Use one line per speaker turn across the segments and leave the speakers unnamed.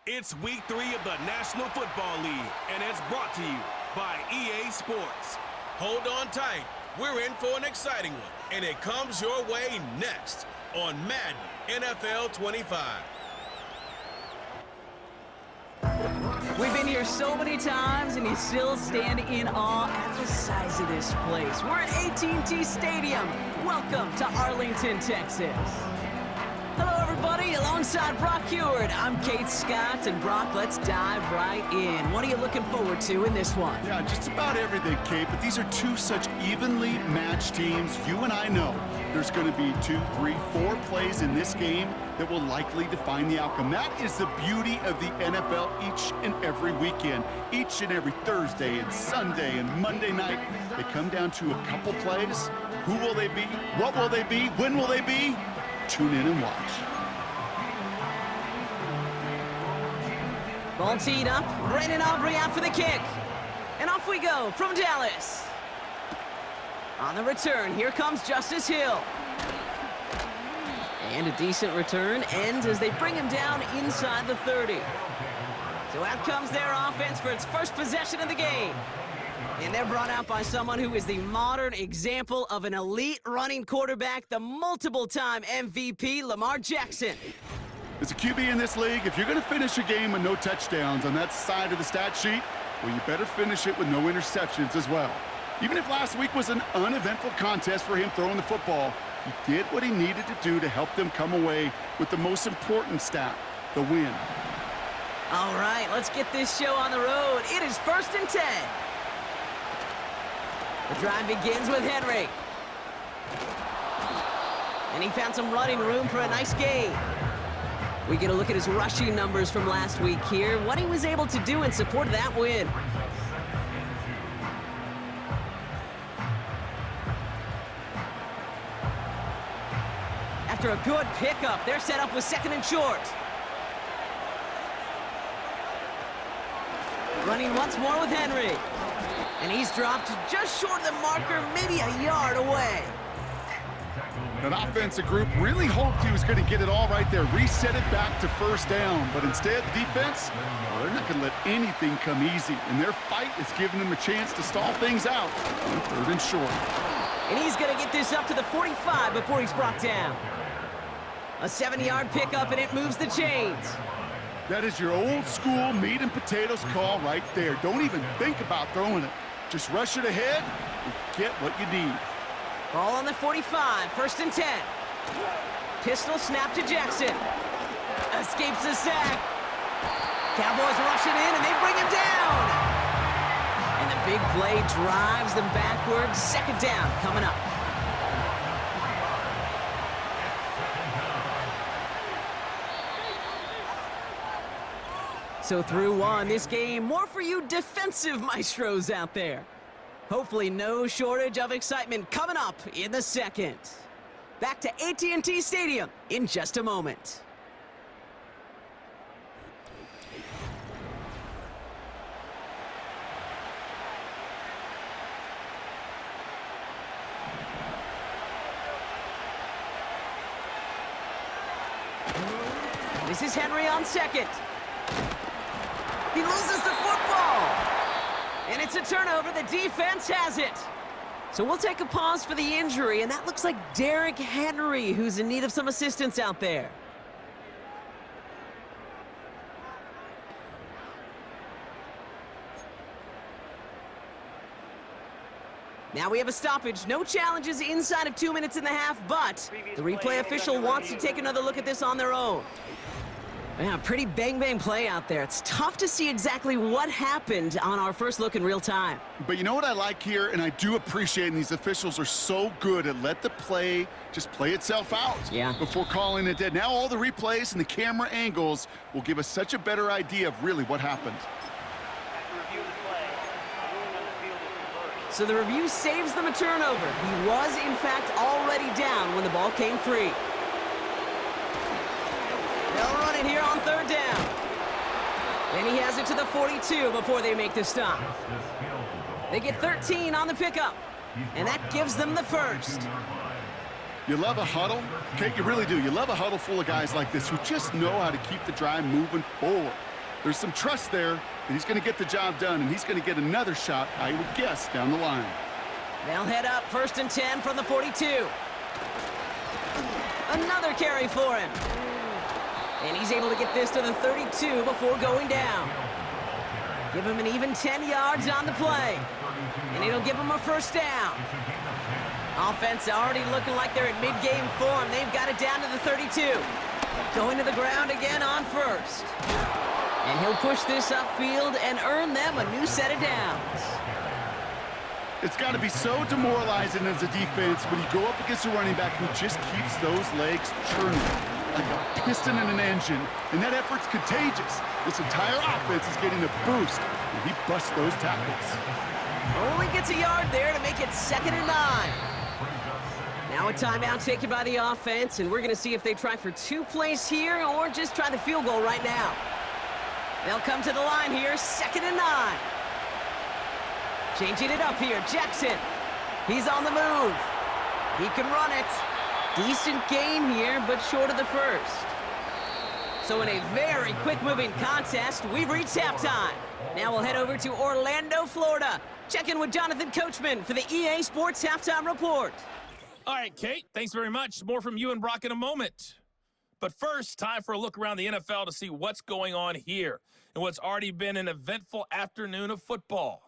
It's Week 3 of the National Football League, and it's brought to you by EA Sports. Hold on tight. We're in for an exciting one, and it comes your way next on Madden NFL 25.
We've been here so many times, and you still stand in awe at the size of this place. We're at AT&T Stadium. Welcome to Arlington, Texas. Hello, everybody. Alongside Brock Heward, I'm Kate Scott, and Brock, let's dive right in. What are you looking forward to in this one?
Yeah, just about everything, Kate, but these are two such evenly matched teams. You and I know there's going to be 2, 3, 4 plays in this game that will likely define the outcome. That is the beauty of the NFL each and every weekend. Each and every Thursday and Sunday and Monday night, they come down to a couple plays. Who will they be? What will they be? When will they be? Tune in and watch.
Ball teed up. Brandon Aubrey out for the kick. And off we go from Dallas. On the return, here comes Justice Hill. And a decent return ends as they bring him down inside the 30. So out comes their offense for its first possession of the game. And they're brought out by someone who is the modern example of an elite running quarterback, the multiple-time MVP, Lamar Jackson.
As a QB in this league, if you're going to finish a game with no touchdowns on that side of the stat sheet, well, you better finish it with no interceptions as well. Even if last week was an uneventful contest for him throwing the football, he did what he needed to do to help them come away with the most important stat, the win.
All right, let's get this show on the road. It is 1st and 10. The drive begins with Henry. And he found some running room for a nice gain. We get a look at his rushing numbers from last week here, what he was able to do in support of that win. After a good pickup, they're set up with 2nd and short. Running once more with Henry. And he's dropped just short of the marker, maybe a yard away.
That offensive group really hoped he was going to get it all right there, reset it back to 1st down. But instead, the defense, well, they're not going to let anything come easy. And their fight is giving them a chance to stall things out on 3rd and short.
And he's going to get this up to the 45 before he's brought down. A 70-yard pickup, and it moves the chains.
That is your old school meat and potatoes call right there. Don't even think about throwing it. Just rush it ahead and get what you need.
Ball on the 45, 1st and 10. Pistol snap to Jackson. Escapes the sack. Cowboys rush it in, and they bring him down. And the big play drives them backwards. 2nd down coming up. So through one, this game, more for you defensive maestros out there. Hopefully no shortage of excitement coming up in the 2nd. Back to AT&T Stadium in just a moment. This is Henry on 2nd. He loses the football. And it's a turnover. The defense has it. So we'll take a pause for the injury, and that looks like Derrick Henry, who's in need of some assistance out there. Now we have a stoppage. No challenges inside of 2 minutes and a half, but the replay official wants to take another look at this on their own. Yeah, pretty bang-bang play out there. It's tough to see exactly what happened on our first look in real time.
But you know what I like here, and I do appreciate, and these officials are so good at let the play just play itself out before calling it dead. Now all the replays and the camera angles will give us such a better idea of really what happened.
So the review saves them a turnover. He was, in fact, already down when the ball came free. They'll run it here on 3rd down. And he has it to the 42 before they make the stop. They get 13 on the pickup, and that gives them the 1st.
You love a huddle? Kate, you really do. You love a huddle full of guys like this who just know how to keep the drive moving forward. There's some trust there that he's going to get the job done, and he's going to get another shot, I would guess, down the line.
They'll head up 1st and 10 from the 42. Another carry for him. And he's able to get this to the 32 before going down. Give him an even 10 yards on the play. And it'll give him a 1st down. Offense already looking like they're in mid-game form. They've got it down to the 32. Going to the ground again on 1st. And he'll push this upfield and earn them a new set of downs.
It's got to be so demoralizing as a defense when you go up against a running back who just keeps those legs churning like a piston in an engine, and that effort's contagious. This entire offense is getting a boost, and he busts those tackles.
Only gets a yard there to make it 2nd and 9. Now a timeout taken by the offense, and we're going to see if they try for 2 plays here or just try the field goal right now. They'll come to the line here, 2nd and 9. Changing it up here, Jackson. He's on the move. He can run it. Decent gain here, but short of the 1st. So in a very quick-moving contest, we've reached halftime. Now we'll head over to Orlando, Florida. Check in with Jonathan Coachman for the EA Sports Halftime Report.
All right, Kate, thanks very much. More from you and Brock in a moment. But first, time for a look around the NFL to see what's going on here and what's already been an eventful afternoon of football.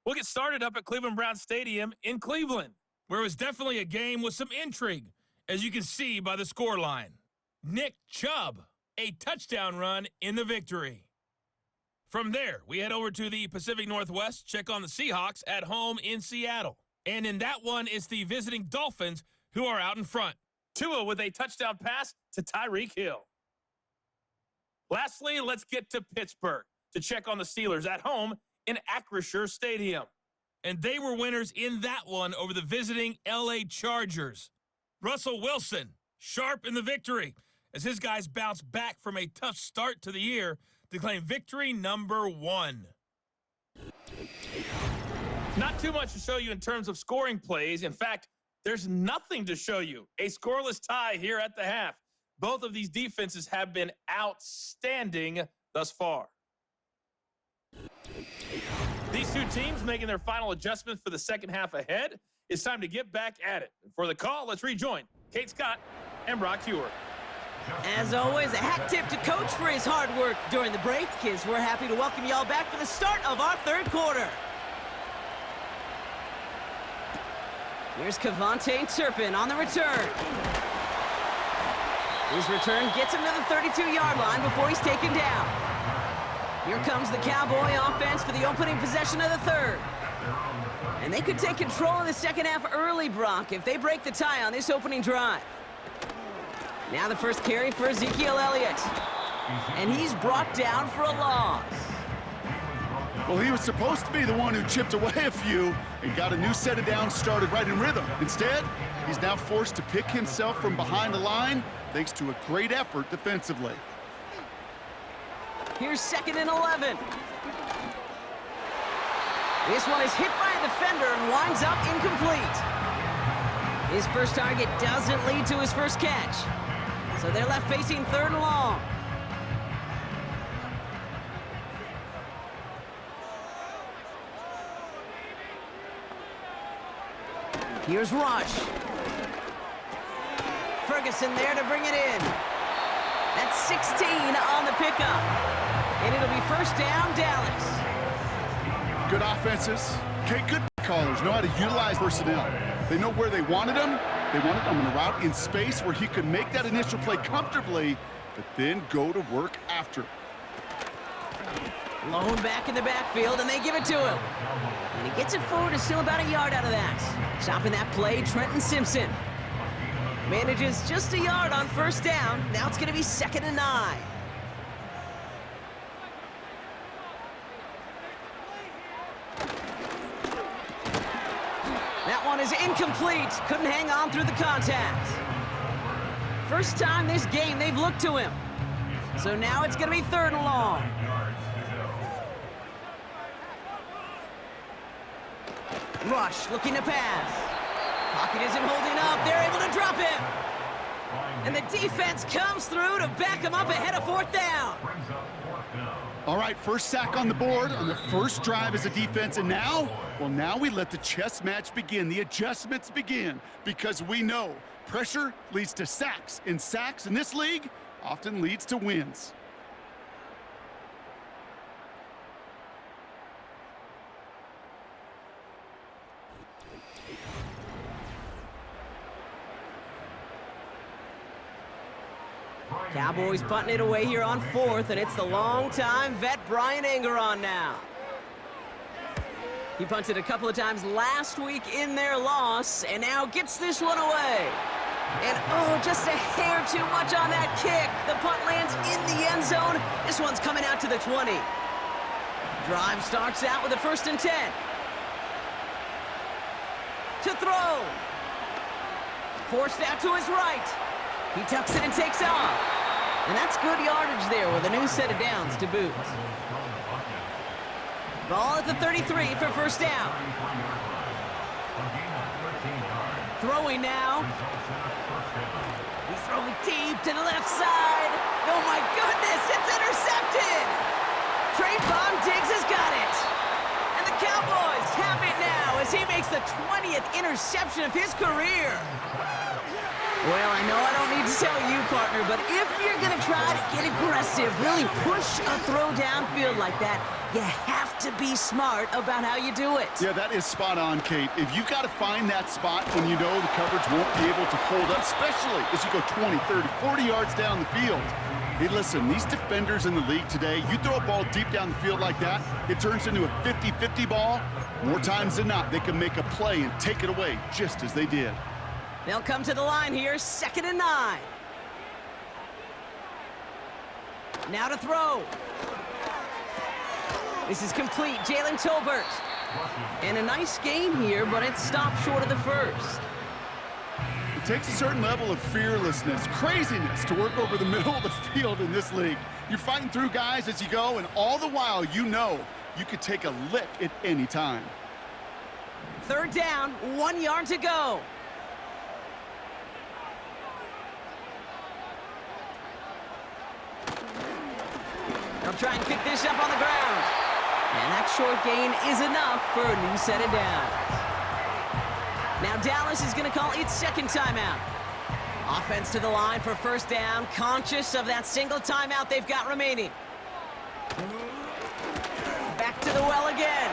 We'll get started up at Cleveland Browns Stadium in Cleveland, where it was definitely a game with some intrigue, as you can see by the scoreline. Nick Chubb, a touchdown run in the victory. From there, we head over to the Pacific Northwest, check on the Seahawks at home in Seattle. And in that one, it's the visiting Dolphins who are out in front. Tua with a touchdown pass to Tyreek Hill. Lastly, let's get to Pittsburgh to check on the Steelers at home in Acrisure Stadium. And they were winners in that one over the visiting LA Chargers. Russell Wilson, sharp in the victory, as his guys bounce back from a tough start to the year to claim victory number 1. Not too much to show you in terms of scoring plays. In fact, there's nothing to show you. A scoreless tie here at the half. Both of these defenses have been outstanding thus far. These two teams making their final adjustments for the second half ahead. It's time to get back at it. For the call, let's rejoin Kate Scott and Brock Hewer.
As always, a hat tip to Coach for his hard work during the break, as we're happy to welcome y'all back for the start of our 3rd quarter. Here's Kevontae Turpin on the return. His return gets him to the 32-yard line before he's taken down. Here comes the Cowboy offense for the opening possession of the 3rd. And they could take control of the second half early, Brock, if they break the tie on this opening drive. Now the first carry for Ezekiel Elliott. And he's brought down for a loss.
Well, he was supposed to be the one who chipped away a few and got a new set of downs started right in rhythm. Instead, he's now forced to pick himself from behind the line thanks to a great effort defensively.
Here's 2nd and 11. This one is hit by a defender and winds up incomplete. His first target doesn't lead to his first catch. So they're left facing 3rd and long. Here's Rush. Ferguson there to bring it in. That's 16 on the pickup. And it'll be 1st down, Dallas.
Good offenses. Okay, good callers know how to utilize personnel. They know where they wanted him. They wanted him on a route in space where he could make that initial play comfortably, but then go to work after.
Lone back in the backfield, and they give it to him. And he gets it forward, is still about a yard out of that. Stopping that play, Trenton Simpson. Manages just a yard on 1st down. Now it's going to be 2nd and 9. That one is incomplete. Couldn't hang on through the contact. First time this game they've looked to him. So now it's going to be 3rd and long. Rush looking to pass. Pocket isn't holding up. They're able to drop him. And the defense comes through to back him up ahead of 4th down.
All right, first sack on the board on the first drive as a defense, and now, well, now we let the chess match begin, the adjustments begin, because we know pressure leads to sacks, and sacks in this league often leads to wins.
Cowboys punting it away here on 4th, and it's the long-time vet Brian Anger on now. He punted a couple of times last week in their loss, and now gets this one away. And oh, just a hair too much on that kick. The punt lands in the end zone. This one's coming out to the 20. Drive starts out with a 1st and 10. To throw. Forced out to his right. He tucks it and takes off. And that's good yardage there with a new set of downs to boot. Ball at the 33 for 1st down. Throwing now. He's throwing deep to the left side. Oh my goodness, it's intercepted! Trayvon Diggs has got it. And the Cowboys have it now as he makes the 20th interception of his career. Well, I know I don't need to tell you, partner, but if you're going to try to get aggressive, really push a throw downfield like that, you have to be smart about how you do it.
Yeah, that is spot on, Kate. If you've got to find that spot when you know the coverage won't be able to hold up, especially as you go 20, 30, 40 yards down the field. Hey, listen, these defenders in the league today, you throw a ball deep down the field like that, it turns into a 50-50 ball. More times than not, they can make a play and take it away just as they did.
They'll come to the line here, 2nd and 9. Now to throw. This is complete, Jalen Tolbert. And a nice game here, but it stopped short of the 1st.
It takes a certain level of fearlessness, craziness to work over the middle of the field in this league. You're fighting through guys as you go, and all the while you know you could take a lick at any time.
3rd down, 1 yard to go. They'll try and pick this up on the ground. And that short gain is enough for a new set of downs. Now Dallas is going to call its 2nd timeout. Offense to the line for 1st down, conscious of that single timeout they've got remaining. Back to the well again.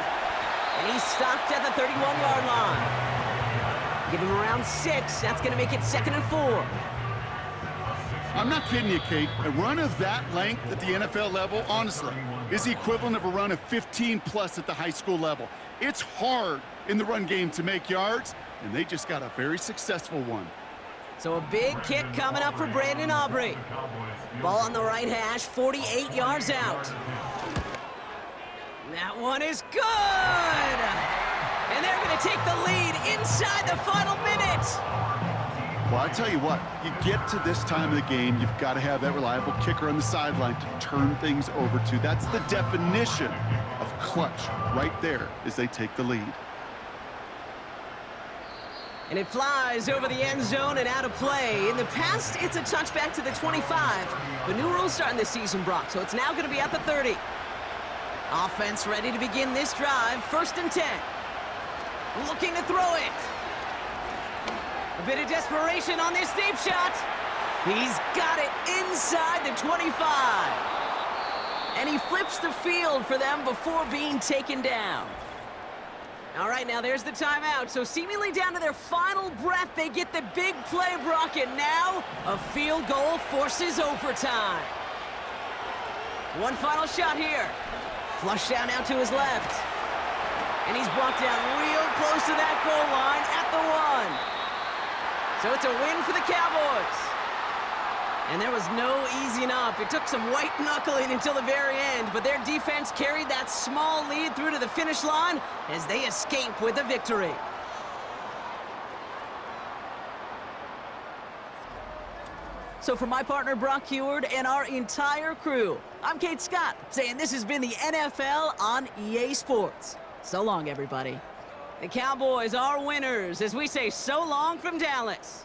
And he's stopped at the 31-yard line. Give him around 6. That's going to make it 2nd and 4.
I'm not kidding you, Kate. A run of that length at the NFL level, honestly, is the equivalent of a run of 15+ at the high school level. It's hard in the run game to make yards, and they just got a very successful one.
So a big kick coming up for Brandon Aubrey. Ball on the right hash, 48 yards out. That one is good! And they're going to take the lead inside the final minute.
Well, I tell you what, you get to this time of the game, you've got to have that reliable kicker on the sideline to turn things over to. That's the definition of clutch right there as they take the lead.
And it flies over the end zone and out of play. In the past, it's a touchback to the 25. The new rules starting this season, Brock, so it's now going to be at the 30. Offense ready to begin this drive. 1st and 10. Looking to throw it. A bit of desperation on this deep shot. He's got it inside the 25. And he flips the field for them before being taken down. All right, now there's the timeout. So seemingly down to their final breath, they get the big play, Brock, and now a field goal forces overtime. One final shot here. Flush down out to his left. And he's brought down real close to that goal line at the 1. So it's a win for the Cowboys. And there was no easing up. It took some white knuckling until the very end, but their defense carried that small lead through to the finish line as they escape with a victory. So for my partner, Brock Heward, and our entire crew, I'm Kate Scott, saying this has been the NFL on EA Sports. So long, everybody. The Cowboys are winners as we say so long from Dallas.